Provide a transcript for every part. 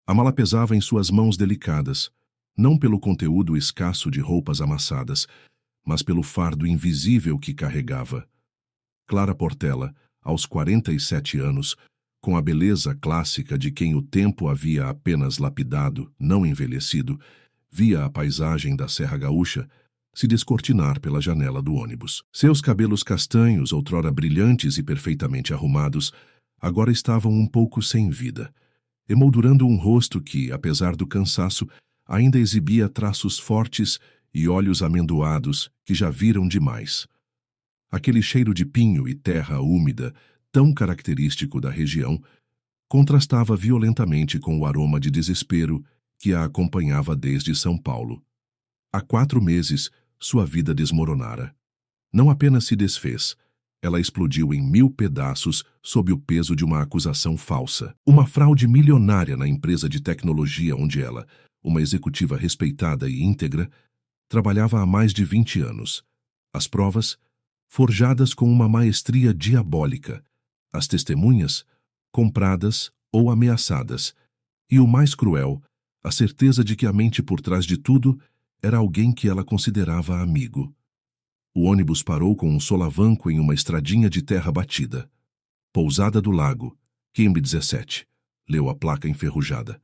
A mala pesava em suas mãos delicadas, não pelo conteúdo escasso de roupas amassadas, mas pelo fardo invisível que carregava. Clara Portela, aos 47 anos, com a beleza clássica de quem o tempo havia apenas lapidado, não envelhecido, via a paisagem da Serra Gaúcha se descortinar pela janela do ônibus. Seus cabelos castanhos, outrora brilhantes e perfeitamente arrumados, agora estavam um pouco sem vida, emoldurando um rosto que, apesar do cansaço, ainda exibia traços fortes e olhos amendoados que já viram demais. Aquele cheiro de pinho e terra úmida, tão característico da região, contrastava violentamente com o aroma de desespero que a acompanhava desde São Paulo. Há 4 meses, sua vida desmoronara. Não apenas se desfez, ela explodiu em 1000 pedaços sob o peso de uma acusação falsa. Uma fraude milionária na empresa de tecnologia onde ela, uma executiva respeitada e íntegra, trabalhava há mais de 20 anos. As provas, forjadas com uma maestria diabólica. As testemunhas, compradas ou ameaçadas. E o mais cruel, a certeza de que a mente por trás de tudo era alguém que ela considerava amigo. O ônibus parou com um solavanco em uma estradinha de terra batida. Pousada do Lago, Quimbe 17, leu a placa enferrujada.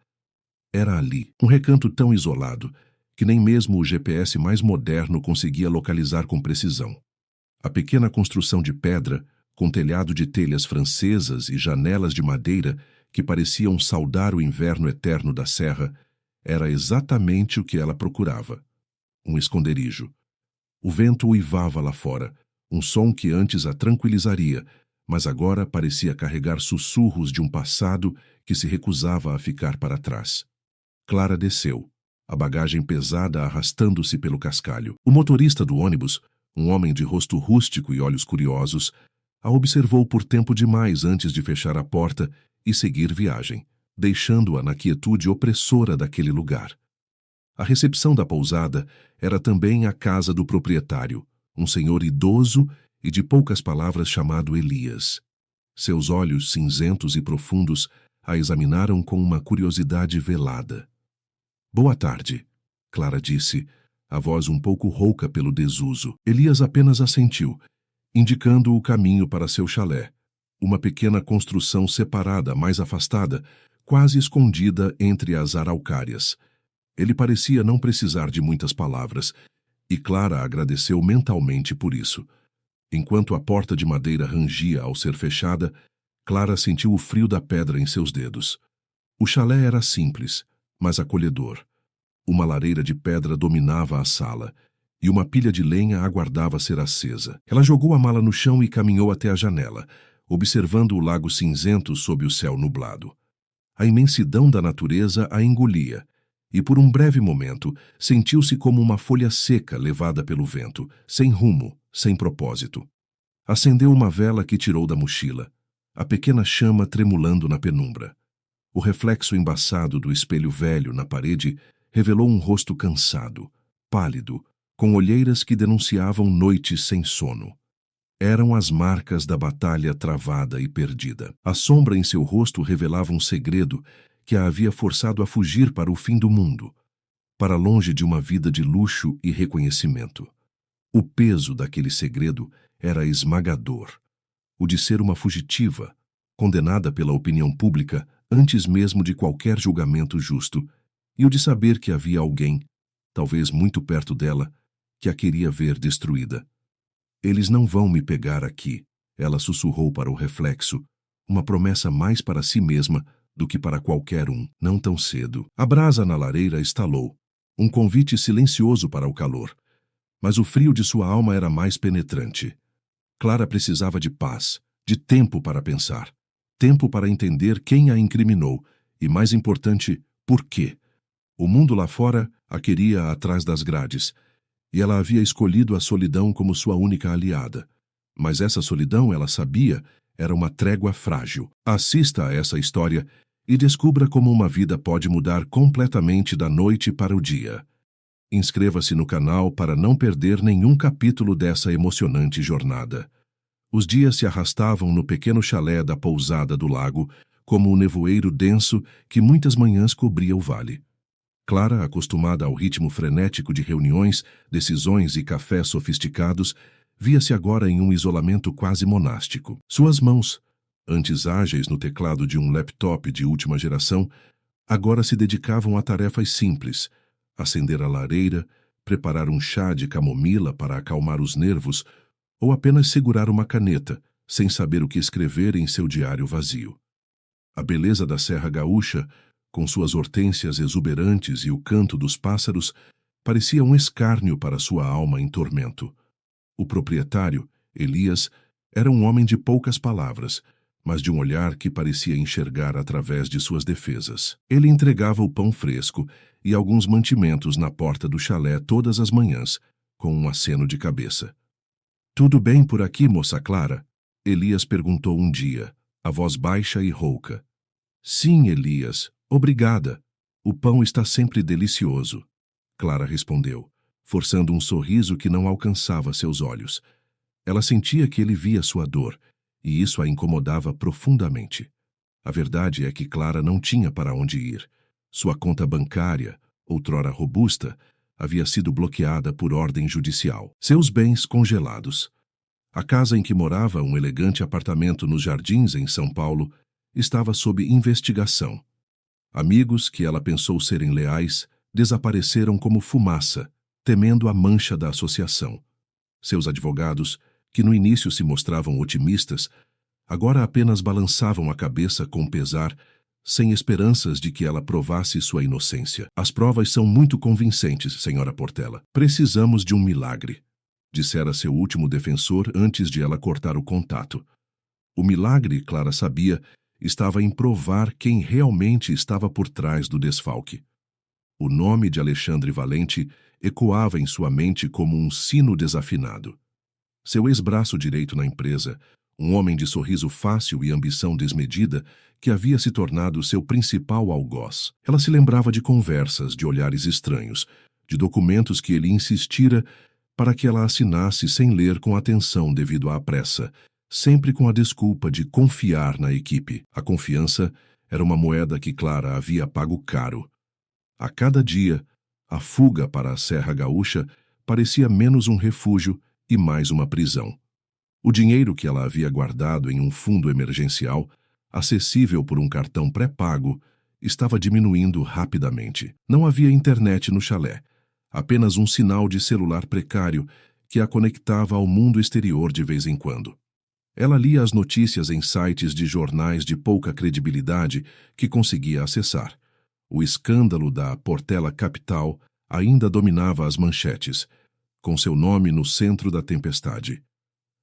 Era ali, um recanto tão isolado que nem mesmo o GPS mais moderno conseguia localizar com precisão. A pequena construção de pedra, com telhado de telhas francesas e janelas de madeira que pareciam saudar o inverno eterno da serra, era exatamente o que ela procurava. Um esconderijo. O vento uivava lá fora, um som que antes a tranquilizaria, mas agora parecia carregar sussurros de um passado que se recusava a ficar para trás. Clara desceu, a bagagem pesada arrastando-se pelo cascalho. O motorista do ônibus, um homem de rosto rústico e olhos curiosos, a observou por tempo demais antes de fechar a porta e seguir viagem, deixando-a na quietude opressora daquele lugar. A recepção da pousada era também a casa do proprietário, um senhor idoso e de poucas palavras chamado Elias. Seus olhos cinzentos e profundos a examinaram com uma curiosidade velada. "Boa tarde", Clara disse, a voz um pouco rouca pelo desuso. Elias apenas assentiu, indicando o caminho para seu chalé, uma pequena construção separada, mais afastada, quase escondida entre as araucárias. Ele parecia não precisar de muitas palavras, e Clara agradeceu mentalmente por isso. Enquanto a porta de madeira rangia ao ser fechada, Clara sentiu o frio da pedra em seus dedos. O chalé era simples, mas acolhedor. Uma lareira de pedra dominava a sala, e uma pilha de lenha aguardava ser acesa. Ela jogou a mala no chão e caminhou até a janela, observando o lago cinzento sob o céu nublado. A imensidão da natureza a engolia, e por um breve momento sentiu-se como uma folha seca levada pelo vento, sem rumo, sem propósito. Acendeu uma vela que tirou da mochila, a pequena chama tremulando na penumbra. O reflexo embaçado do espelho velho na parede revelou um rosto cansado, pálido, com olheiras que denunciavam noites sem sono. Eram as marcas da batalha travada e perdida. A sombra em seu rosto revelava um segredo que a havia forçado a fugir para o fim do mundo, para longe de uma vida de luxo e reconhecimento. O peso daquele segredo era esmagador, o de ser uma fugitiva, condenada pela opinião pública antes mesmo de qualquer julgamento justo, e o de saber que havia alguém, talvez muito perto dela, que a queria ver destruída. "Eles não vão me pegar aqui", ela sussurrou para o reflexo, uma promessa mais para si mesma do que para qualquer um, não tão cedo. A brasa na lareira estalou, um convite silencioso para o calor, mas o frio de sua alma era mais penetrante. Clara precisava de paz, de tempo para pensar, tempo para entender quem a incriminou e, mais importante, por quê. O mundo lá fora a queria atrás das grades, e ela havia escolhido a solidão como sua única aliada. Mas essa solidão, ela sabia, era uma trégua frágil. Assista a essa história e descubra como uma vida pode mudar completamente da noite para o dia. Inscreva-se no canal para não perder nenhum capítulo dessa emocionante jornada. Os dias se arrastavam no pequeno chalé da pousada do lago, como o nevoeiro denso que muitas manhãs cobria o vale. Clara, acostumada ao ritmo frenético de reuniões, decisões e cafés sofisticados, via-se agora em um isolamento quase monástico. Suas mãos, antes ágeis no teclado de um laptop de última geração, agora se dedicavam a tarefas simples: acender a lareira, preparar um chá de camomila para acalmar os nervos ou apenas segurar uma caneta, sem saber o que escrever em seu diário vazio. A beleza da Serra Gaúcha, com suas hortênsias exuberantes e o canto dos pássaros, parecia um escárnio para sua alma em tormento. O proprietário, Elias, era um homem de poucas palavras, mas de um olhar que parecia enxergar através de suas defesas. Ele entregava o pão fresco e alguns mantimentos na porta do chalé todas as manhãs, com um aceno de cabeça. "Tudo bem por aqui, moça Clara?" Elias perguntou um dia, a voz baixa e rouca. "Sim, Elias, obrigada. O pão está sempre delicioso", Clara respondeu, forçando um sorriso que não alcançava seus olhos. Ela sentia que ele via sua dor, e isso a incomodava profundamente. A verdade é que Clara não tinha para onde ir. Sua conta bancária, outrora robusta, havia sido bloqueada por ordem judicial. Seus bens congelados. A casa em que morava, um elegante apartamento nos Jardins, em São Paulo, estava sob investigação. Amigos, que ela pensou serem leais, desapareceram como fumaça, temendo a mancha da associação. Seus advogados, que no início se mostravam otimistas, agora apenas balançavam a cabeça com pesar, sem esperanças de que ela provasse sua inocência. "As provas são muito convincentes, senhora Portela. Precisamos de um milagre", dissera seu último defensor antes de ela cortar o contato. O milagre, Clara sabia, estava em provar quem realmente estava por trás do desfalque. O nome de Alexandre Valente ecoava em sua mente como um sino desafinado. Seu ex-braço direito na empresa, um homem de sorriso fácil e ambição desmedida, que havia se tornado seu principal algoz. Ela se lembrava de conversas, de olhares estranhos, de documentos que ele insistira para que ela assinasse sem ler com atenção devido à pressa, sempre com a desculpa de confiar na equipe. A confiança era uma moeda que Clara havia pago caro. A cada dia, a fuga para a Serra Gaúcha parecia menos um refúgio e mais uma prisão. O dinheiro que ela havia guardado em um fundo emergencial, acessível por um cartão pré-pago, estava diminuindo rapidamente. Não havia internet no chalé, apenas um sinal de celular precário que a conectava ao mundo exterior de vez em quando. Ela lia as notícias em sites de jornais de pouca credibilidade que conseguia acessar. O escândalo da Portela Capital ainda dominava as manchetes, com seu nome no centro da tempestade.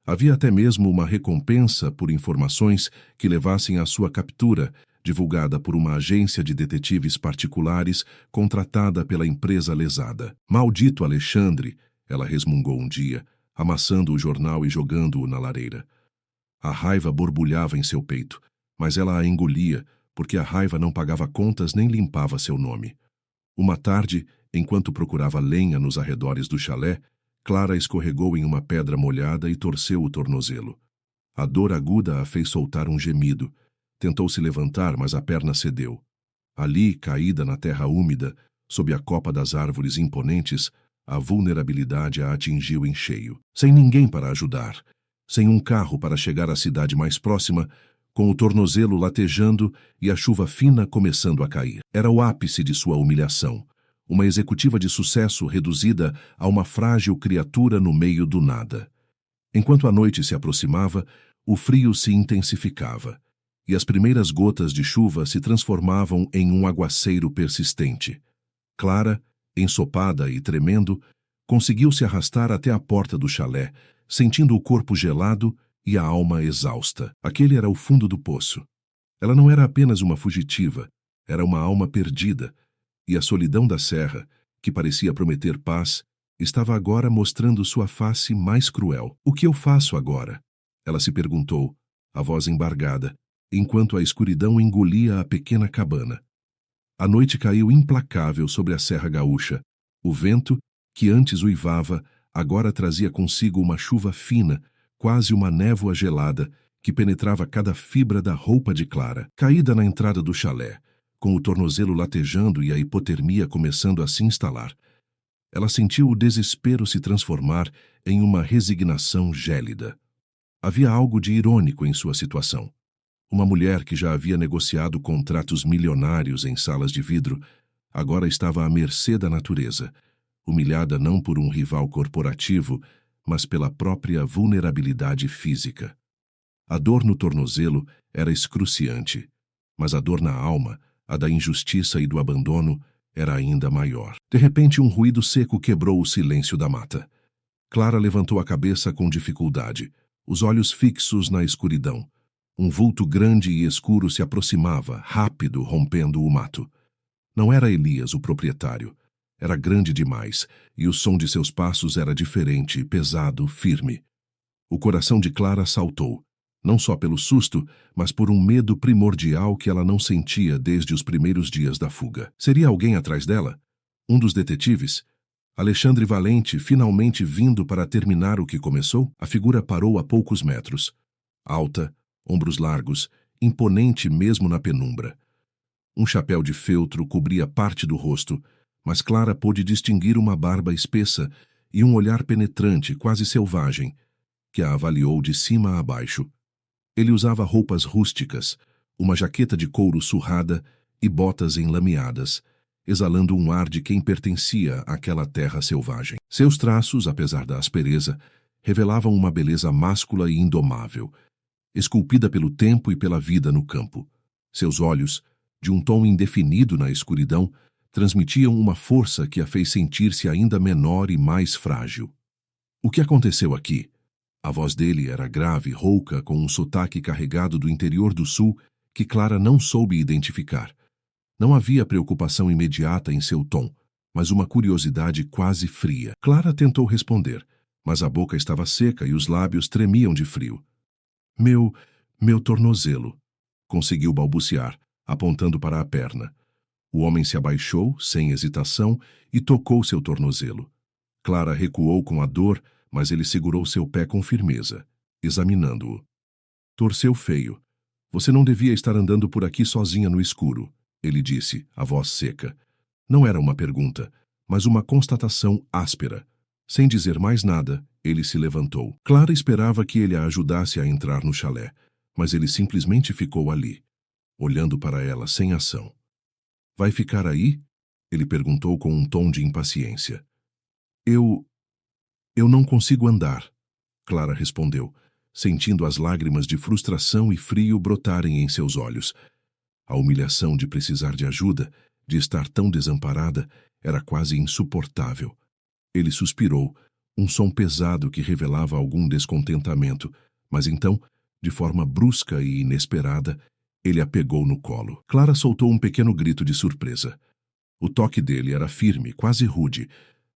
Havia até mesmo uma recompensa por informações que levassem à sua captura, divulgada por uma agência de detetives particulares contratada pela empresa lesada. "Maldito Alexandre", ela resmungou um dia, amassando o jornal e jogando-o na lareira. A raiva borbulhava em seu peito, mas ela a engolia, porque a raiva não pagava contas nem limpava seu nome. Uma tarde, enquanto procurava lenha nos arredores do chalé, Clara escorregou em uma pedra molhada e torceu o tornozelo. A dor aguda a fez soltar um gemido. Tentou se levantar, mas a perna cedeu. Ali, caída na terra úmida, sob a copa das árvores imponentes, a vulnerabilidade a atingiu em cheio. Sem ninguém para ajudar, sem um carro para chegar à cidade mais próxima, com o tornozelo latejando e a chuva fina começando a cair. Era o ápice de sua humilhação. Uma executiva de sucesso reduzida a uma frágil criatura no meio do nada. Enquanto a noite se aproximava, o frio se intensificava, e as primeiras gotas de chuva se transformavam em um aguaceiro persistente. Clara, ensopada e tremendo, conseguiu se arrastar até a porta do chalé, sentindo o corpo gelado e a alma exausta. Aquele era o fundo do poço. Ela não era apenas uma fugitiva, era uma alma perdida, e a solidão da serra, que parecia prometer paz, estava agora mostrando sua face mais cruel. "O que eu faço agora?" ela se perguntou, a voz embargada, enquanto a escuridão engolia a pequena cabana. A noite caiu implacável sobre a Serra Gaúcha. O vento, que antes uivava, agora trazia consigo uma chuva fina, quase uma névoa gelada, que penetrava cada fibra da roupa de Clara. Caída na entrada do chalé, com o tornozelo latejando e a hipotermia começando a se instalar, ela sentiu o desespero se transformar em uma resignação gélida. Havia algo de irônico em sua situação. Uma mulher que já havia negociado contratos milionários em salas de vidro, agora estava à mercê da natureza, humilhada não por um rival corporativo, mas pela própria vulnerabilidade física. A dor no tornozelo era excruciante, mas a dor na alma, a da injustiça e do abandono, era ainda maior. De repente, um ruído seco quebrou o silêncio da mata. Clara levantou a cabeça com dificuldade, os olhos fixos na escuridão. Um vulto grande e escuro se aproximava, rápido, rompendo o mato. Não era Elias, o proprietário. Era grande demais, e o som de seus passos era diferente, pesado, firme. O coração de Clara saltou, não só pelo susto, mas por um medo primordial que ela não sentia desde os primeiros dias da fuga. Seria alguém atrás dela? Um dos detetives? Alexandre Valente, finalmente vindo para terminar o que começou? A figura parou a poucos metros. Alta, ombros largos, imponente mesmo na penumbra. Um chapéu de feltro cobria parte do rosto, mas Clara pôde distinguir uma barba espessa e um olhar penetrante, quase selvagem, que a avaliou de cima a baixo. Ele usava roupas rústicas, uma jaqueta de couro surrada e botas enlameadas, exalando um ar de quem pertencia àquela terra selvagem. Seus traços, apesar da aspereza, revelavam uma beleza máscula e indomável, esculpida pelo tempo e pela vida no campo. Seus olhos, de um tom indefinido na escuridão, transmitiam uma força que a fez sentir-se ainda menor e mais frágil. O que aconteceu aqui? A voz dele era grave, rouca, com um sotaque carregado do interior do sul que Clara não soube identificar. Não havia preocupação imediata em seu tom, mas uma curiosidade quase fria. Clara tentou responder, mas a boca estava seca e os lábios tremiam de frio. Meu tornozelo, conseguiu balbuciar, apontando para a perna. O homem se abaixou, sem hesitação, e tocou seu tornozelo. Clara recuou com a dor, mas ele segurou seu pé com firmeza, examinando-o. Torceu feio. Você não devia estar andando por aqui sozinha no escuro, ele disse, a voz seca. Não era uma pergunta, mas uma constatação áspera. Sem dizer mais nada, ele se levantou. Clara esperava que ele a ajudasse a entrar no chalé, mas ele simplesmente ficou ali, olhando para ela sem ação. Vai ficar aí? Ele perguntou com um tom de impaciência. Eu não consigo andar, Clara respondeu, sentindo as lágrimas de frustração e frio brotarem em seus olhos. A humilhação de precisar de ajuda, de estar tão desamparada, era quase insuportável. Ele suspirou, um som pesado que revelava algum descontentamento, mas então, de forma brusca e inesperada, ele a pegou no colo. Clara soltou um pequeno grito de surpresa. O toque dele era firme, quase rude,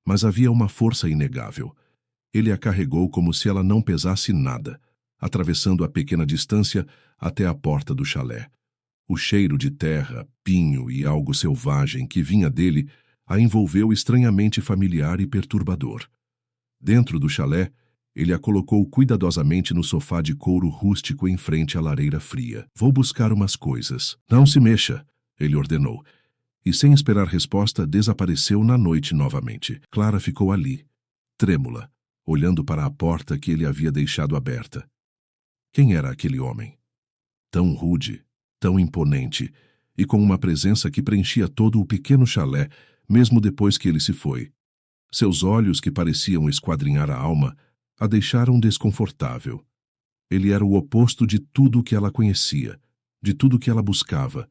mas havia uma força inegável. Ele a carregou como se ela não pesasse nada, atravessando a pequena distância até a porta do chalé. O cheiro de terra, pinho e algo selvagem que vinha dele a envolveu estranhamente familiar e perturbador. Dentro do chalé, ele a colocou cuidadosamente no sofá de couro rústico em frente à lareira fria. Vou buscar umas coisas. Não se mexa, ele ordenou. E sem esperar resposta, desapareceu na noite novamente. Clara ficou ali, trêmula, olhando para a porta que ele havia deixado aberta. Quem era aquele homem? Tão rude, tão imponente, e com uma presença que preenchia todo o pequeno chalé, mesmo depois que ele se foi. Seus olhos, que pareciam esquadrinhar a alma, a deixaram desconfortável. Ele era o oposto de tudo o que ela conhecia, de tudo o que ela buscava.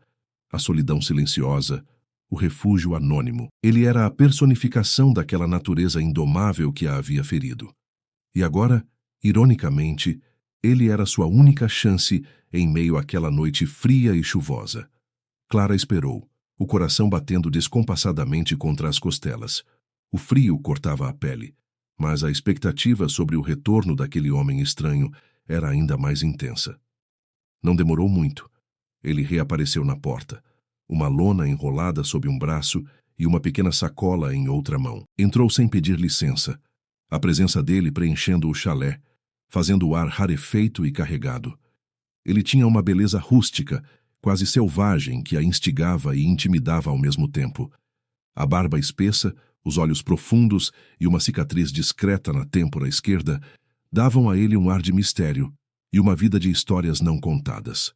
A solidão silenciosa, o refúgio anônimo. Ele era a personificação daquela natureza indomável que a havia ferido. E agora, ironicamente, ele era sua única chance em meio àquela noite fria e chuvosa. Clara esperou, o coração batendo descompassadamente contra as costelas. O frio cortava a pele, mas a expectativa sobre o retorno daquele homem estranho era ainda mais intensa. Não demorou muito. Ele reapareceu na porta, uma lona enrolada sob um braço e uma pequena sacola em outra mão. Entrou sem pedir licença, a presença dele preenchendo o chalé, fazendo o ar rarefeito e carregado. Ele tinha uma beleza rústica, quase selvagem, que a instigava e intimidava ao mesmo tempo. A barba espessa, os olhos profundos e uma cicatriz discreta na têmpora esquerda davam a ele um ar de mistério e uma vida de histórias não contadas.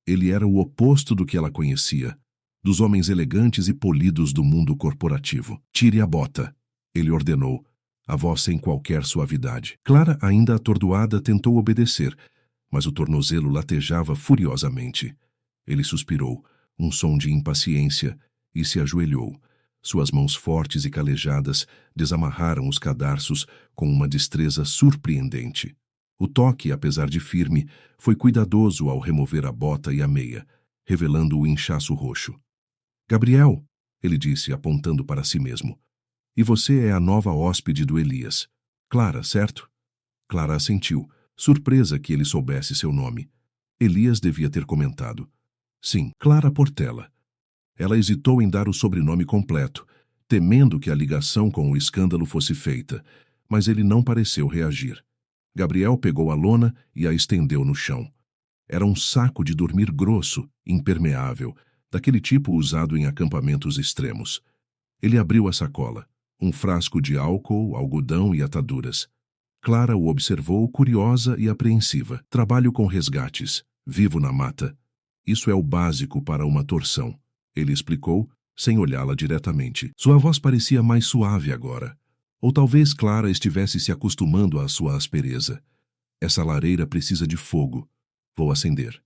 Ele era o oposto do que ela conhecia, dos homens elegantes e polidos do mundo corporativo. "Tire a bota", ele ordenou, a voz sem qualquer suavidade. Clara, ainda atordoada, tentou obedecer, mas o tornozelo latejava furiosamente. Ele suspirou, um som de impaciência, e se ajoelhou. Suas mãos fortes e calejadas desamarraram os cadarços com uma destreza surpreendente. O toque, apesar de firme, foi cuidadoso ao remover a bota e a meia, revelando o inchaço roxo. "Gabriel", ele disse, apontando para si mesmo. "E você é a nova hóspede do Elias. Clara, certo?" Clara assentiu, surpresa que ele soubesse seu nome. Elias devia ter comentado. "Sim, Clara Portela." Ela hesitou em dar o sobrenome completo, temendo que a ligação com o escândalo fosse feita, mas ele não pareceu reagir. Gabriel pegou a lona e a estendeu no chão. Era um saco de dormir grosso, impermeável, daquele tipo usado em acampamentos extremos. Ele abriu a sacola, um frasco de álcool, algodão e ataduras. Clara o observou curiosa e apreensiva. "Trabalho com resgates. Vivo na mata. Isso é o básico para uma torção", ele explicou, sem olhá-la diretamente. Sua voz parecia mais suave agora. Ou talvez Clara estivesse se acostumando à sua aspereza. "Essa lareira precisa de fogo. Vou acender."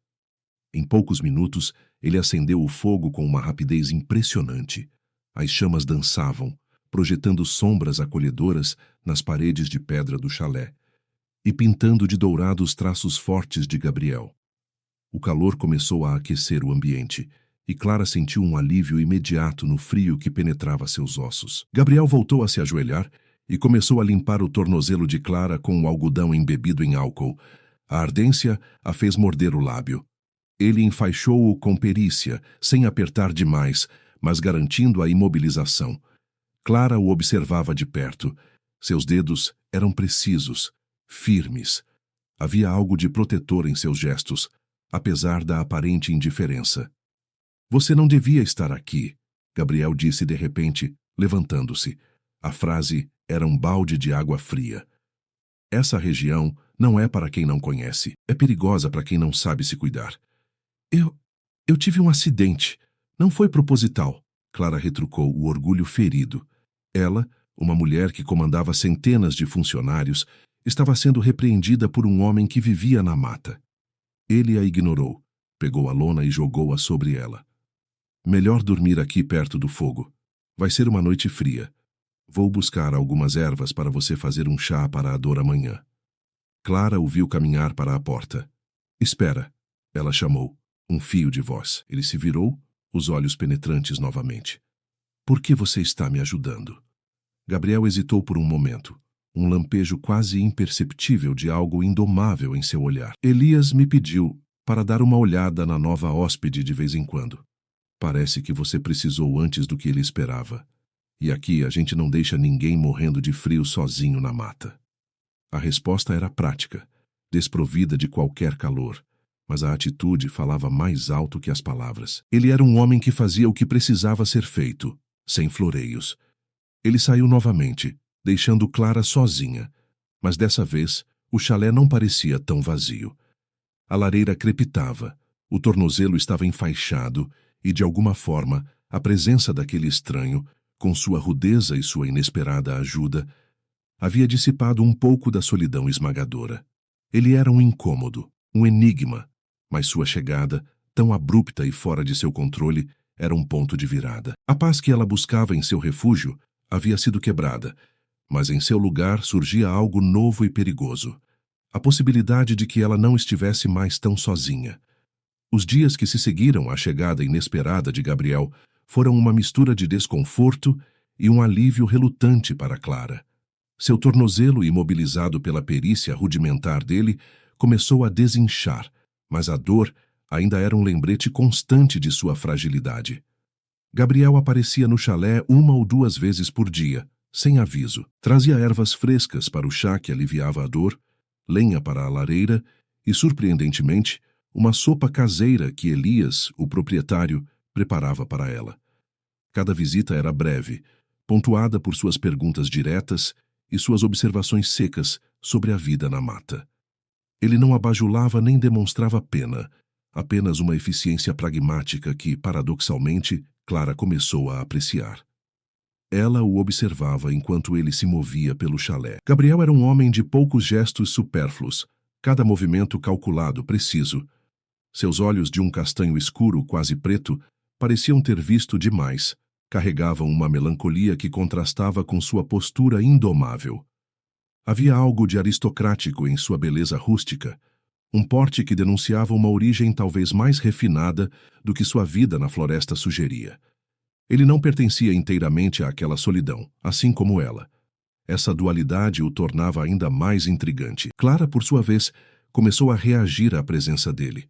Em poucos minutos, ele acendeu o fogo com uma rapidez impressionante. As chamas dançavam, projetando sombras acolhedoras nas paredes de pedra do chalé e pintando de dourado os traços fortes de Gabriel. O calor começou a aquecer o ambiente, e Clara sentiu um alívio imediato no frio que penetrava seus ossos. Gabriel voltou a se ajoelhar e começou a limpar o tornozelo de Clara com o algodão embebido em álcool. A ardência a fez morder o lábio. Ele enfaixou-o com perícia, sem apertar demais, mas garantindo a imobilização. Clara o observava de perto. Seus dedos eram precisos, firmes. Havia algo de protetor em seus gestos, apesar da aparente indiferença. "Você não devia estar aqui", Gabriel disse de repente, levantando-se. A frase era um balde de água fria. "Essa região não é para quem não conhece. É perigosa para quem não sabe se cuidar." Eu tive um acidente. Não foi proposital", Clara retrucou, o orgulho ferido. Ela, uma mulher que comandava centenas de funcionários, estava sendo repreendida por um homem que vivia na mata. Ele a ignorou, pegou a lona e jogou-a sobre ela. "Melhor dormir aqui perto do fogo. Vai ser uma noite fria. Vou buscar algumas ervas para você fazer um chá para a dor amanhã." Clara o viu caminhar para a porta. "Espera", ela chamou, um fio de voz. Ele se virou, os olhos penetrantes novamente. "Por que você está me ajudando?" Gabriel hesitou por um momento, um lampejo quase imperceptível de algo indomável em seu olhar. "Elias me pediu para dar uma olhada na nova hóspede de vez em quando. Parece que você precisou antes do que ele esperava. E aqui a gente não deixa ninguém morrendo de frio sozinho na mata." A resposta era prática, desprovida de qualquer calor, mas a atitude falava mais alto que as palavras. Ele era um homem que fazia o que precisava ser feito, sem floreios. Ele saiu novamente, deixando Clara sozinha, mas dessa vez o chalé não parecia tão vazio. A lareira crepitava, o tornozelo estava enfaixado e, de alguma forma, a presença daquele estranho, com sua rudeza e sua inesperada ajuda, havia dissipado um pouco da solidão esmagadora. Ele era um incômodo, um enigma, mas sua chegada, tão abrupta e fora de seu controle, era um ponto de virada. A paz que ela buscava em seu refúgio havia sido quebrada, mas em seu lugar surgia algo novo e perigoso. A possibilidade de que ela não estivesse mais tão sozinha. Os dias que se seguiram à chegada inesperada de Gabriel foram uma mistura de desconforto e um alívio relutante para Clara. Seu tornozelo, imobilizado pela perícia rudimentar dele, começou a desinchar, mas a dor ainda era um lembrete constante de sua fragilidade. Gabriel aparecia no chalé 1 ou 2 vezes por dia, sem aviso. Trazia ervas frescas para o chá que aliviava a dor, lenha para a lareira e, surpreendentemente, uma sopa caseira que Elias, o proprietário, preparava para ela. Cada visita era breve, pontuada por suas perguntas diretas e suas observações secas sobre a vida na mata. Ele não a bajulava nem demonstrava pena, apenas uma eficiência pragmática que, paradoxalmente, Clara começou a apreciar. Ela o observava enquanto ele se movia pelo chalé. Gabriel era um homem de poucos gestos supérfluos, cada movimento calculado, preciso. Seus olhos de um castanho escuro, quase preto, pareciam ter visto demais. Carregavam uma melancolia que contrastava com sua postura indomável. Havia algo de aristocrático em sua beleza rústica, um porte que denunciava uma origem talvez mais refinada do que sua vida na floresta sugeria. Ele não pertencia inteiramente àquela solidão, assim como ela. Essa dualidade o tornava ainda mais intrigante. Clara, por sua vez, começou a reagir à presença dele.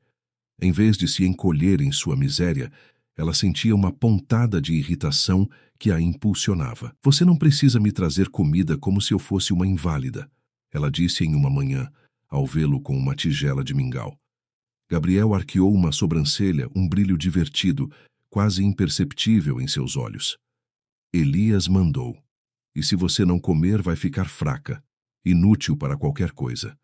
Em vez de se encolher em sua miséria, ela sentia uma pontada de irritação que a impulsionava. "Você não precisa me trazer comida como se eu fosse uma inválida", ela disse em uma manhã, ao vê-lo com uma tigela de mingau. Gabriel arqueou uma sobrancelha, um brilho divertido, quase imperceptível em seus olhos. "Elias mandou. E se você não comer, vai ficar fraca, inútil para qualquer coisa.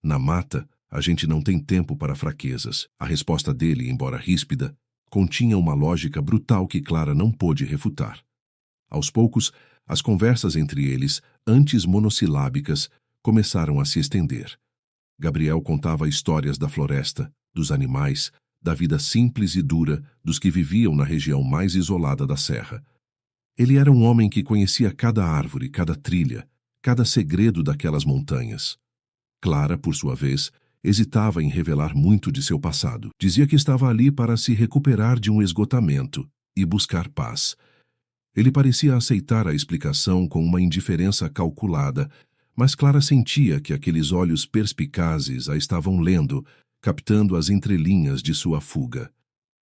Na mata, a gente não tem tempo para fraquezas." A resposta dele, embora ríspida, continha uma lógica brutal que Clara não pôde refutar. Aos poucos, as conversas entre eles, antes monossilábicas, começaram a se estender. Gabriel contava histórias da floresta, dos animais, da vida simples e dura dos que viviam na região mais isolada da serra. Ele era um homem que conhecia cada árvore, cada trilha, cada segredo daquelas montanhas. Clara, por sua vez, hesitava em revelar muito de seu passado. Dizia que estava ali para se recuperar de um esgotamento e buscar paz. Ele parecia aceitar a explicação com uma indiferença calculada, mas Clara sentia que aqueles olhos perspicazes a estavam lendo, captando as entrelinhas de sua fuga.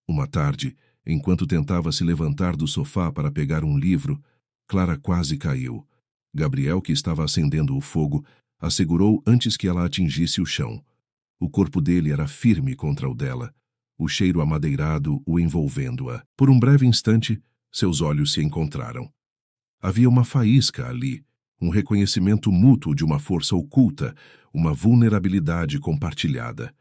Uma tarde, enquanto tentava se levantar do sofá para pegar um livro, Clara quase caiu. Gabriel, que estava acendendo o fogo, a segurou antes que ela atingisse o chão. O corpo dele era firme contra o dela, o cheiro amadeirado o envolvendo-a. Por um breve instante, seus olhos se encontraram. Havia uma faísca ali, um reconhecimento mútuo de uma força oculta, uma vulnerabilidade compartilhada.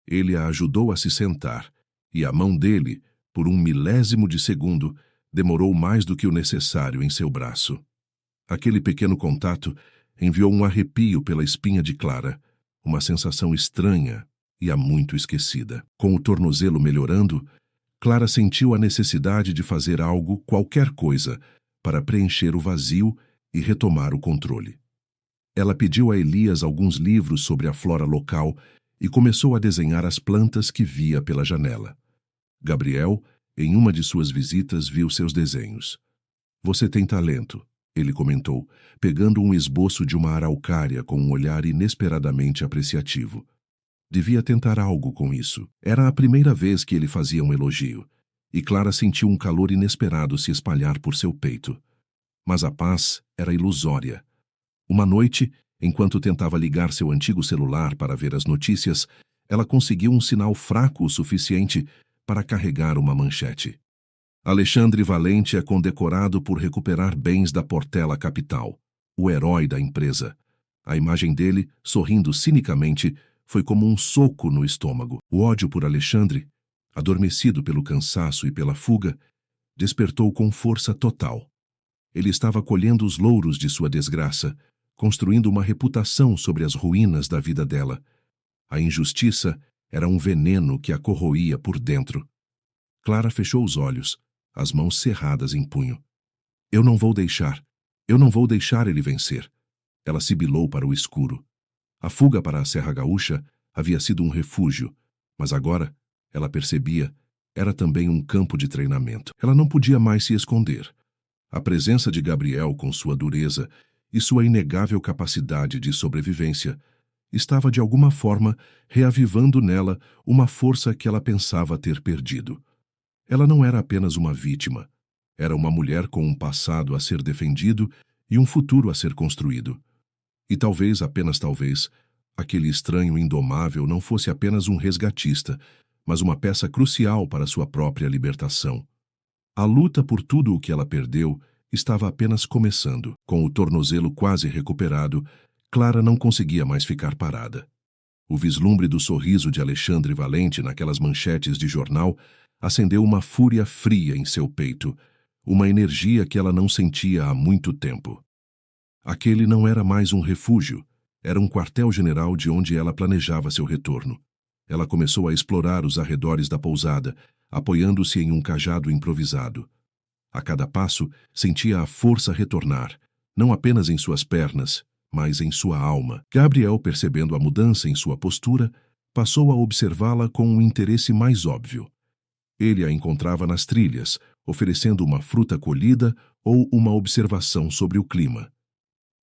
Ele a ajudou a se sentar, e a mão dele, por um milésimo de segundo, demorou mais do que o necessário em seu braço. Aquele pequeno contato enviou um arrepio pela espinha de Clara, uma sensação estranha e há muito esquecida. Com o tornozelo melhorando, Clara sentiu a necessidade de fazer algo, qualquer coisa, para preencher o vazio e retomar o controle. Ela pediu a Elias alguns livros sobre a flora local e começou a desenhar as plantas que via pela janela. Gabriel, em uma de suas visitas, viu seus desenhos. "Você tem talento", ele comentou, pegando um esboço de uma araucária com um olhar inesperadamente apreciativo. Devia tentar algo com isso. Era a primeira vez que ele fazia um elogio, e Clara sentiu um calor inesperado se espalhar por seu peito. Mas a paz era ilusória. Uma noite, enquanto tentava ligar seu antigo celular para ver as notícias, ela conseguiu um sinal fraco o suficiente para carregar uma manchete. "Alexandre Valente é condecorado por recuperar bens da Portela Capital, o herói da empresa." A imagem dele, sorrindo cinicamente, foi como um soco no estômago. O ódio por Alexandre, adormecido pelo cansaço e pela fuga, despertou com força total. Ele estava colhendo os louros de sua desgraça, construindo uma reputação sobre as ruínas da vida dela. A injustiça era um veneno que a corroía por dentro. Clara fechou os olhos, as mãos cerradas em punho. Eu não vou deixar ele vencer." Ela sibilou para o escuro. A fuga para a Serra Gaúcha havia sido um refúgio, mas agora, ela percebia, era também um campo de treinamento. Ela não podia mais se esconder. A presença de Gabriel, com sua dureza e sua inegável capacidade de sobrevivência, estava de alguma forma reavivando nela uma força que ela pensava ter perdido. Ela não era apenas uma vítima. Era uma mulher com um passado a ser defendido e um futuro a ser construído. E talvez, apenas talvez, aquele estranho indomável não fosse apenas um resgatista, mas uma peça crucial para sua própria libertação. A luta por tudo o que ela perdeu estava apenas começando. Com o tornozelo quase recuperado, Clara não conseguia mais ficar parada. O vislumbre do sorriso de Alexandre Valente naquelas manchetes de jornal acendeu uma fúria fria em seu peito, uma energia que ela não sentia há muito tempo. Aquele não era mais um refúgio, era um quartel-general de onde ela planejava seu retorno. Ela começou a explorar os arredores da pousada, apoiando-se em um cajado improvisado. A cada passo, sentia a força retornar, não apenas em suas pernas, mas em sua alma. Gabriel, percebendo a mudança em sua postura, passou a observá-la com um interesse mais óbvio. Ele a encontrava nas trilhas, oferecendo uma fruta colhida ou uma observação sobre o clima.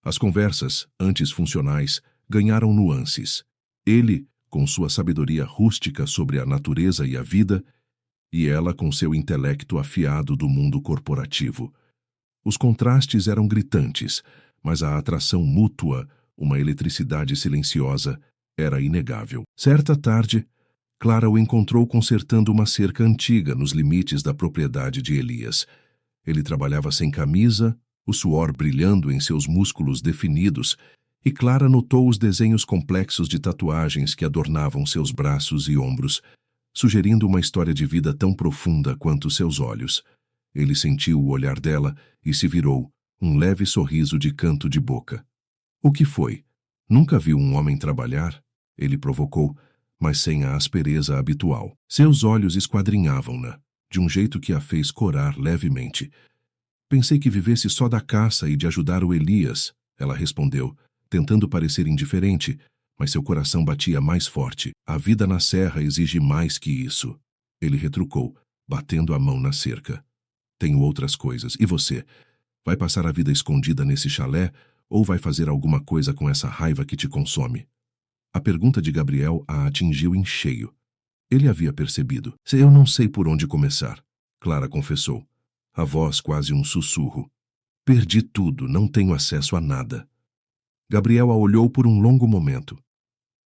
As conversas, antes funcionais, ganharam nuances. Ele, com sua sabedoria rústica sobre a natureza e a vida, e ela com seu intelecto afiado do mundo corporativo. Os contrastes eram gritantes, mas a atração mútua, uma eletricidade silenciosa, era inegável. Certa tarde, Clara o encontrou consertando uma cerca antiga nos limites da propriedade de Elias. Ele trabalhava sem camisa, o suor brilhando em seus músculos definidos, e Clara notou os desenhos complexos de tatuagens que adornavam seus braços e ombros, sugerindo uma história de vida tão profunda quanto seus olhos. Ele sentiu o olhar dela e se virou, um leve sorriso de canto de boca. O que foi? Nunca viu um homem trabalhar? Ele provocou, mas sem a aspereza habitual. Seus olhos esquadrinhavam-na, de um jeito que a fez corar levemente. Pensei que vivesse só da caça e de ajudar o Elias, ela respondeu, tentando parecer indiferente, mas seu coração batia mais forte. A vida na serra exige mais que isso. Ele retrucou, batendo a mão na cerca. Tenho outras coisas. E você? Vai passar a vida escondida nesse chalé ou vai fazer alguma coisa com essa raiva que te consome? A pergunta de Gabriel a atingiu em cheio. Ele havia percebido. Eu não sei por onde começar, Clara confessou, a voz quase um sussurro. Perdi tudo, não tenho acesso a nada. Gabriel a olhou por um longo momento.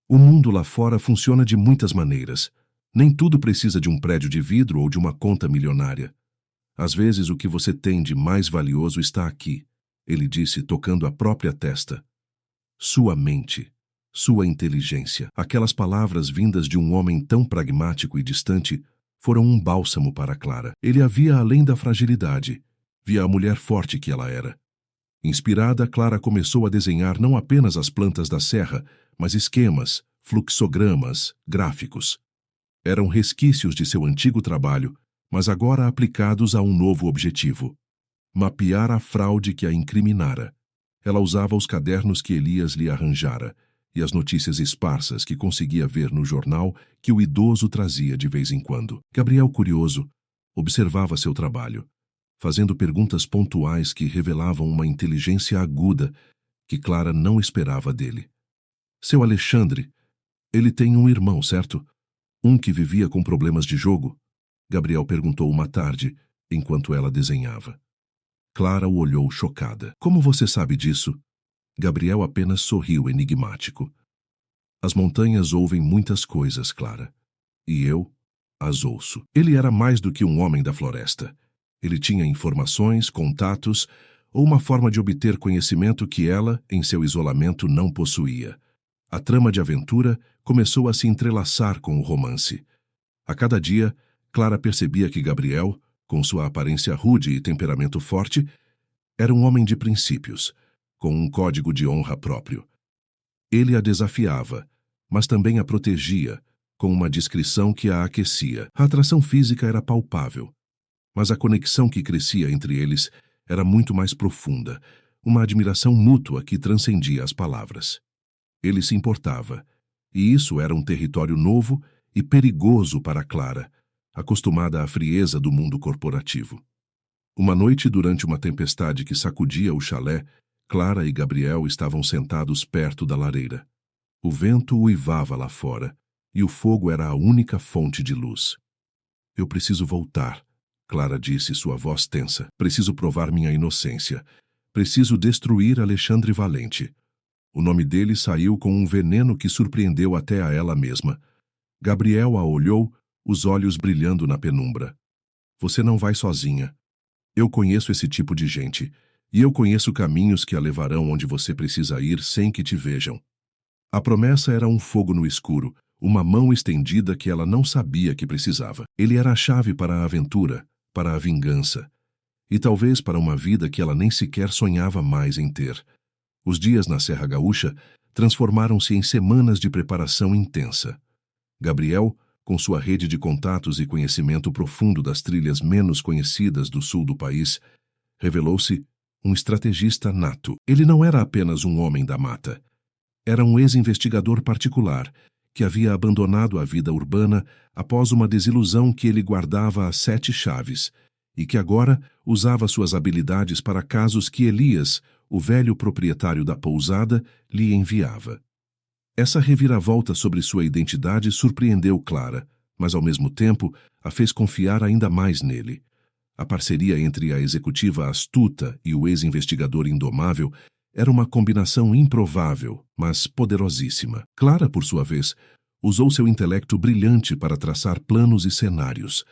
O mundo lá fora funciona de muitas maneiras. Nem tudo precisa de um prédio de vidro ou de uma conta milionária. Às vezes o que você tem de mais valioso está aqui, ele disse, tocando a própria testa. Sua mente. Sua inteligência. Aquelas palavras vindas de um homem tão pragmático e distante foram um bálsamo para Clara. Ele a via além da fragilidade. Via a mulher forte que ela era. Inspirada, Clara começou a desenhar não apenas as plantas da serra, mas esquemas, fluxogramas, gráficos. Eram resquícios de seu antigo trabalho, mas agora aplicados a um novo objetivo. Mapear a fraude que a incriminara. Ela usava os cadernos que Elias lhe arranjara, e as notícias esparsas que conseguia ver no jornal que o idoso trazia de vez em quando. Gabriel, curioso, observava seu trabalho, fazendo perguntas pontuais que revelavam uma inteligência aguda que Clara não esperava dele. Seu Alexandre, ele tem um irmão, certo? Um que vivia com problemas de jogo? Gabriel perguntou uma tarde, enquanto ela desenhava. Clara o olhou chocada. Como você sabe disso? Gabriel apenas sorriu enigmático. As montanhas ouvem muitas coisas, Clara. E eu as ouço. Ele era mais do que um homem da floresta. Ele tinha informações, contatos, ou uma forma de obter conhecimento que ela, em seu isolamento, não possuía. A trama de aventura começou a se entrelaçar com o romance. A cada dia, Clara percebia que Gabriel, com sua aparência rude e temperamento forte, era um homem de princípios, com um código de honra próprio. Ele a desafiava, mas também a protegia, com uma discrição que a aquecia. A atração física era palpável, mas a conexão que crescia entre eles era muito mais profunda, uma admiração mútua que transcendia as palavras. Ele se importava, e isso era um território novo e perigoso para Clara, acostumada à frieza do mundo corporativo. Uma noite, durante uma tempestade que sacudia o chalé, Clara e Gabriel estavam sentados perto da lareira. O vento uivava lá fora, e o fogo era a única fonte de luz. Eu preciso voltar, Clara disse, sua voz tensa. Preciso provar minha inocência. Preciso destruir Alexandre Valente. O nome dele saiu com um veneno que surpreendeu até a ela mesma. Gabriel a olhou, os olhos brilhando na penumbra. Você não vai sozinha. Eu conheço esse tipo de gente, e eu conheço caminhos que a levarão onde você precisa ir sem que te vejam. A promessa era um fogo no escuro, uma mão estendida que ela não sabia que precisava. Ele era a chave para a aventura, para a vingança, e talvez para uma vida que ela nem sequer sonhava mais em ter. Os dias na Serra Gaúcha transformaram-se em semanas de preparação intensa. Gabriel, com sua rede de contatos e conhecimento profundo das trilhas menos conhecidas do sul do país, revelou-se um estrategista nato. Ele não era apenas um homem da mata. Era um ex-investigador particular que havia abandonado a vida urbana após uma desilusão que ele guardava às 7 chaves e que agora usava suas habilidades para casos que Elias, o velho proprietário da pousada, lhe enviava. Essa reviravolta sobre sua identidade surpreendeu Clara, mas ao mesmo tempo a fez confiar ainda mais nele. A parceria entre a executiva astuta e o ex-investigador indomável era uma combinação improvável, mas poderosíssima. Clara, por sua vez, usou seu intelecto brilhante para traçar planos e cenários.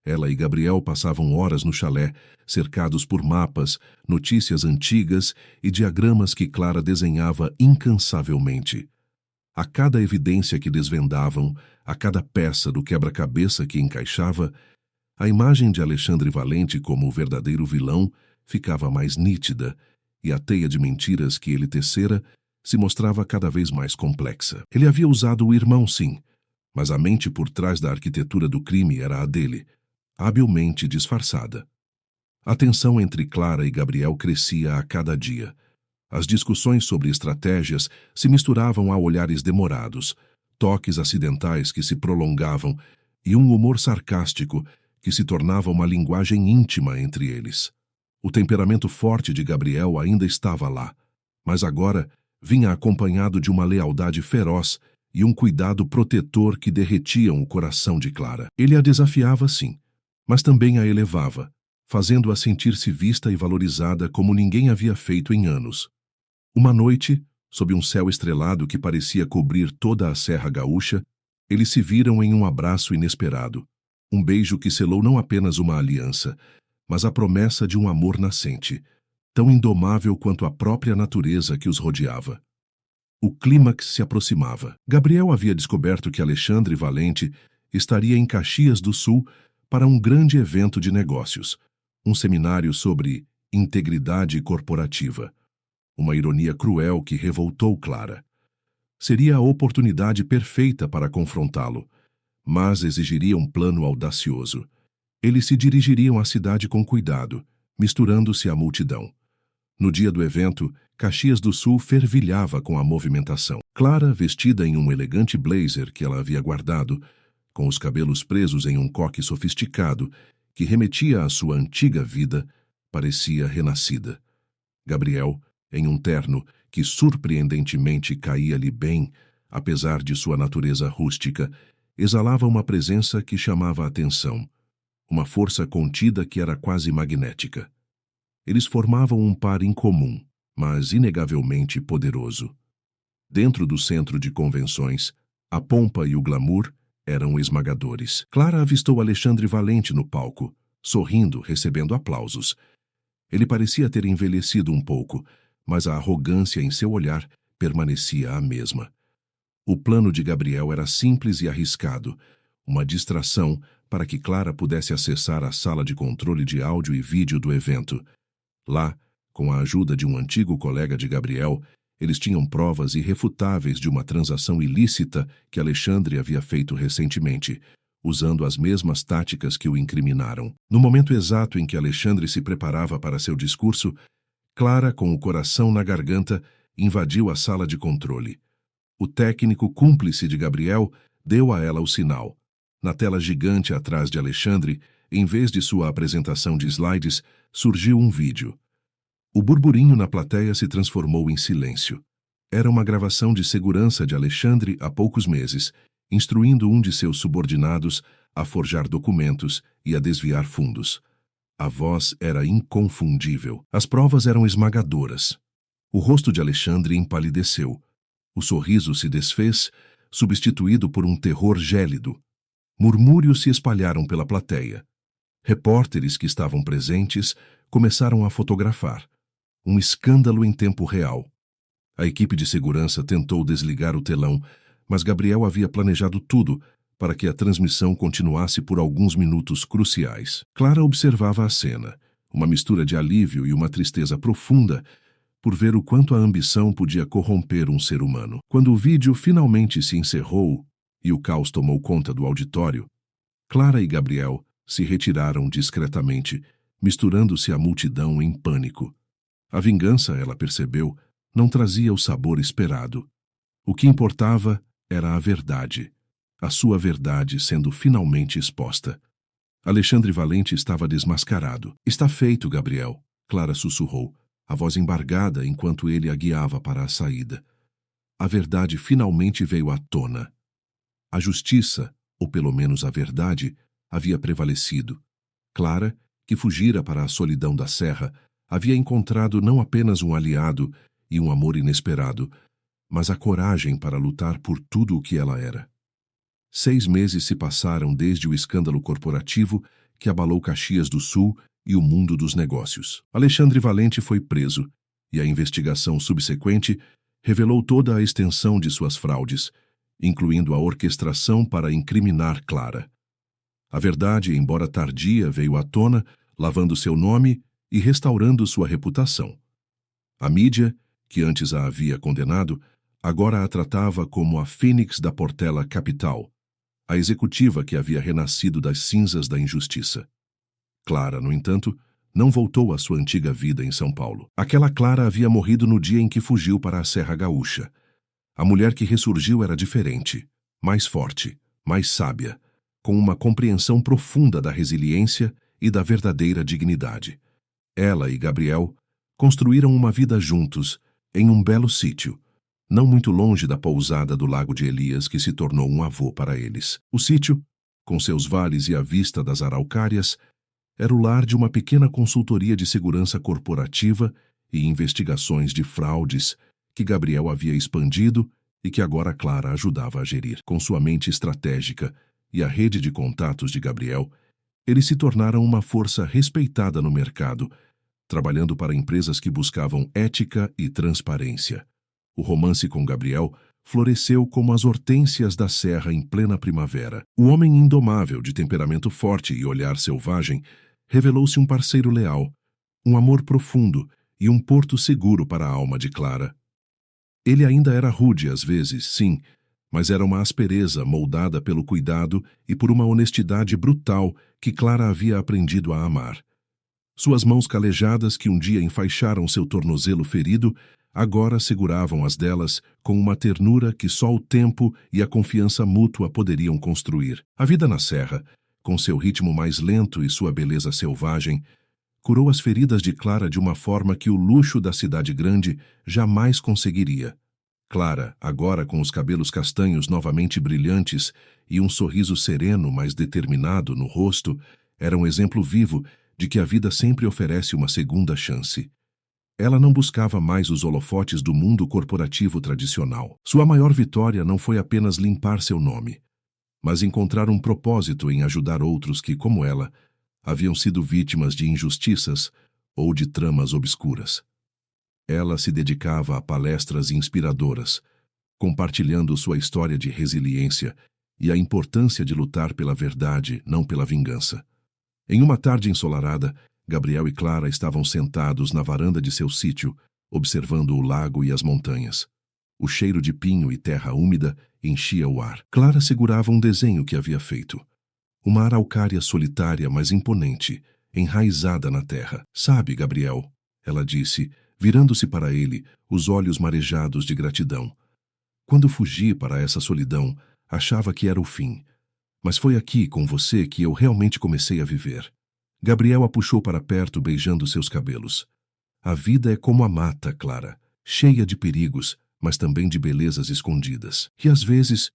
Ela e Gabriel passavam horas no chalé, cercados por mapas, notícias antigas e diagramas que Clara desenhava incansavelmente. A cada evidência que desvendavam, a cada peça do quebra-cabeça que encaixava, a imagem de Alexandre Valente como o verdadeiro vilão ficava mais nítida, e a teia de mentiras que ele tecera se mostrava cada vez mais complexa. Ele havia usado o irmão, sim, mas a mente por trás da arquitetura do crime era a dele, habilmente disfarçada. A tensão entre Clara e Gabriel crescia a cada dia. As discussões sobre estratégias se misturavam a olhares demorados, toques acidentais que se prolongavam e um humor sarcástico que se tornava uma linguagem íntima entre eles. O temperamento forte de Gabriel ainda estava lá, mas agora vinha acompanhado de uma lealdade feroz e um cuidado protetor que derretiam o coração de Clara. Ele a desafiava, sim, mas também a elevava, fazendo-a sentir-se vista e valorizada como ninguém havia feito em anos. Uma noite, sob um céu estrelado que parecia cobrir toda a Serra Gaúcha, eles se viram em um abraço inesperado, um beijo que selou não apenas uma aliança, mas a promessa de um amor nascente, tão indomável quanto a própria natureza que os rodeava. O clímax se aproximava. Gabriel havia descoberto que Alexandre Valente estaria em Caxias do Sul para um grande evento de negócios, um seminário sobre integridade corporativa. Uma ironia cruel que revoltou Clara. Seria a oportunidade perfeita para confrontá-lo, mas exigiria um plano audacioso. Eles se dirigiriam à cidade com cuidado, misturando-se à multidão. No dia do evento, Caxias do Sul fervilhava com a movimentação. Clara, vestida em um elegante blazer que ela havia guardado, com os cabelos presos em um coque sofisticado que remetia à sua antiga vida, parecia renascida. Gabriel, em um terno que surpreendentemente caía-lhe bem, apesar de sua natureza rústica, exalava uma presença que chamava a atenção, uma força contida que era quase magnética. Eles formavam um par incomum, mas inegavelmente poderoso. Dentro do centro de convenções, a pompa e o glamour eram esmagadores. Clara avistou Alexandre Valente no palco, sorrindo, recebendo aplausos. Ele parecia ter envelhecido um pouco, mas a arrogância em seu olhar permanecia a mesma. O plano de Gabriel era simples e arriscado, uma distração para que Clara pudesse acessar a sala de controle de áudio e vídeo do evento. Lá, com a ajuda de um antigo colega de Gabriel, eles tinham provas irrefutáveis de uma transação ilícita que Alexandre havia feito recentemente, usando as mesmas táticas que o incriminaram. No momento exato em que Alexandre se preparava para seu discurso, Clara, com o coração na garganta, invadiu a sala de controle. O técnico cúmplice de Gabriel deu a ela o sinal. Na tela gigante atrás de Alexandre, em vez de sua apresentação de slides, surgiu um vídeo. O burburinho na plateia se transformou em silêncio. Era uma gravação de segurança de Alexandre há poucos meses, instruindo um de seus subordinados a forjar documentos e a desviar fundos. A voz era inconfundível. As provas eram esmagadoras. O rosto de Alexandre empalideceu. O sorriso se desfez, substituído por um terror gélido. Murmúrios se espalharam pela plateia. Repórteres que estavam presentes começaram a fotografar. Um escândalo em tempo real. A equipe de segurança tentou desligar o telão, mas Gabriel havia planejado tudo para que a transmissão continuasse por alguns minutos cruciais. Clara observava a cena, uma mistura de alívio e uma tristeza profunda por ver o quanto a ambição podia corromper um ser humano. Quando o vídeo finalmente se encerrou e o caos tomou conta do auditório, Clara e Gabriel se retiraram discretamente, misturando-se à multidão em pânico. A vingança, ela percebeu, não trazia o sabor esperado. O que importava era a verdade, a sua verdade sendo finalmente exposta. Alexandre Valente estava desmascarado. "Está feito, Gabriel", Clara sussurrou, a voz embargada enquanto ele a guiava para a saída. A verdade finalmente veio à tona. A justiça, ou pelo menos a verdade, havia prevalecido. Clara, que fugira para a solidão da serra, havia encontrado não apenas um aliado e um amor inesperado, mas a coragem para lutar por tudo o que ela era. 6 meses se passaram desde o escândalo corporativo que abalou Caxias do Sul e o mundo dos negócios. Alexandre Valente foi preso, e a investigação subsequente revelou toda a extensão de suas fraudes, incluindo a orquestração para incriminar Clara. A verdade, embora tardia, veio à tona, lavando seu nome e restaurando sua reputação. A mídia, que antes a havia condenado, agora a tratava como a fênix da Portela Capital, a executiva que havia renascido das cinzas da injustiça. Clara, no entanto, não voltou à sua antiga vida em São Paulo. Aquela Clara havia morrido no dia em que fugiu para a Serra Gaúcha. A mulher que ressurgiu era diferente, mais forte, mais sábia, com uma compreensão profunda da resiliência e da verdadeira dignidade. Ela e Gabriel construíram uma vida juntos, em um belo sítio, não muito longe da pousada do Lago de Elias que se tornou um avô para eles. O sítio, com seus vales e a vista das araucárias, era o lar de uma pequena consultoria de segurança corporativa e investigações de fraudes que Gabriel havia expandido e que agora Clara ajudava a gerir. Com sua mente estratégica e a rede de contatos de Gabriel, eles se tornaram uma força respeitada no mercado, trabalhando para empresas que buscavam ética e transparência. O romance com Gabriel floresceu como as hortênsias da serra em plena primavera. O homem indomável, de temperamento forte e olhar selvagem, revelou-se um parceiro leal, um amor profundo e um porto seguro para a alma de Clara. Ele ainda era rude às vezes, sim, mas era uma aspereza moldada pelo cuidado e por uma honestidade brutal que Clara havia aprendido a amar. Suas mãos calejadas, que um dia enfaixaram seu tornozelo ferido, agora seguravam as delas com uma ternura que só o tempo e a confiança mútua poderiam construir. A vida na serra, com seu ritmo mais lento e sua beleza selvagem, curou as feridas de Clara de uma forma que o luxo da cidade grande jamais conseguiria. Clara, agora com os cabelos castanhos novamente brilhantes e um sorriso sereno, mas determinado no rosto, era um exemplo vivo de que a vida sempre oferece uma segunda chance. Ela não buscava mais os holofotes do mundo corporativo tradicional. Sua maior vitória não foi apenas limpar seu nome, mas encontrar um propósito em ajudar outros que, como ela, haviam sido vítimas de injustiças ou de tramas obscuras. Ela se dedicava a palestras inspiradoras, compartilhando sua história de resiliência e a importância de lutar pela verdade, não pela vingança. Em uma tarde ensolarada, Gabriel e Clara estavam sentados na varanda de seu sítio, observando o lago e as montanhas. O cheiro de pinho e terra úmida enchia o ar. Clara segurava um desenho que havia feito. Uma araucária solitária, mas imponente, enraizada na terra. "Sabe, Gabriel", ela disse, virando-se para ele, os olhos marejados de gratidão. "Quando fugi para essa solidão, achava que era o fim. Mas foi aqui, com você, que eu realmente comecei a viver." Gabriel a puxou para perto, beijando seus cabelos. "A vida é como a mata, Clara, cheia de perigos, mas também de belezas escondidas. E às vezes,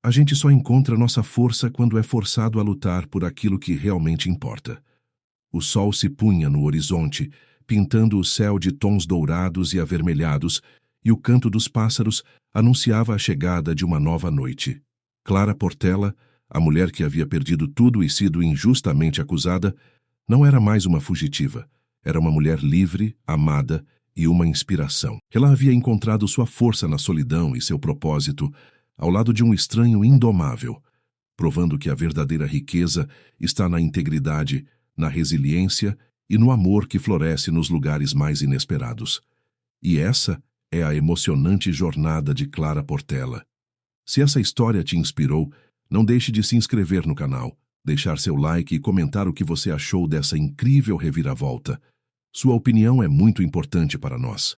a gente só encontra nossa força quando é forçado a lutar por aquilo que realmente importa." O sol se punha no horizonte, pintando o céu de tons dourados e avermelhados, e o canto dos pássaros anunciava a chegada de uma nova noite. Clara Portela, a mulher que havia perdido tudo e sido injustamente acusada, não era mais uma fugitiva. Era uma mulher livre, amada e uma inspiração. Ela havia encontrado sua força na solidão e seu propósito, ao lado de um estranho indomável, provando que a verdadeira riqueza está na integridade, na resiliência e no amor que floresce nos lugares mais inesperados. E essa é a emocionante jornada de Clara Portela. Se essa história te inspirou, não deixe de se inscrever no canal, deixar seu like e comentar o que você achou dessa incrível reviravolta. Sua opinião é muito importante para nós.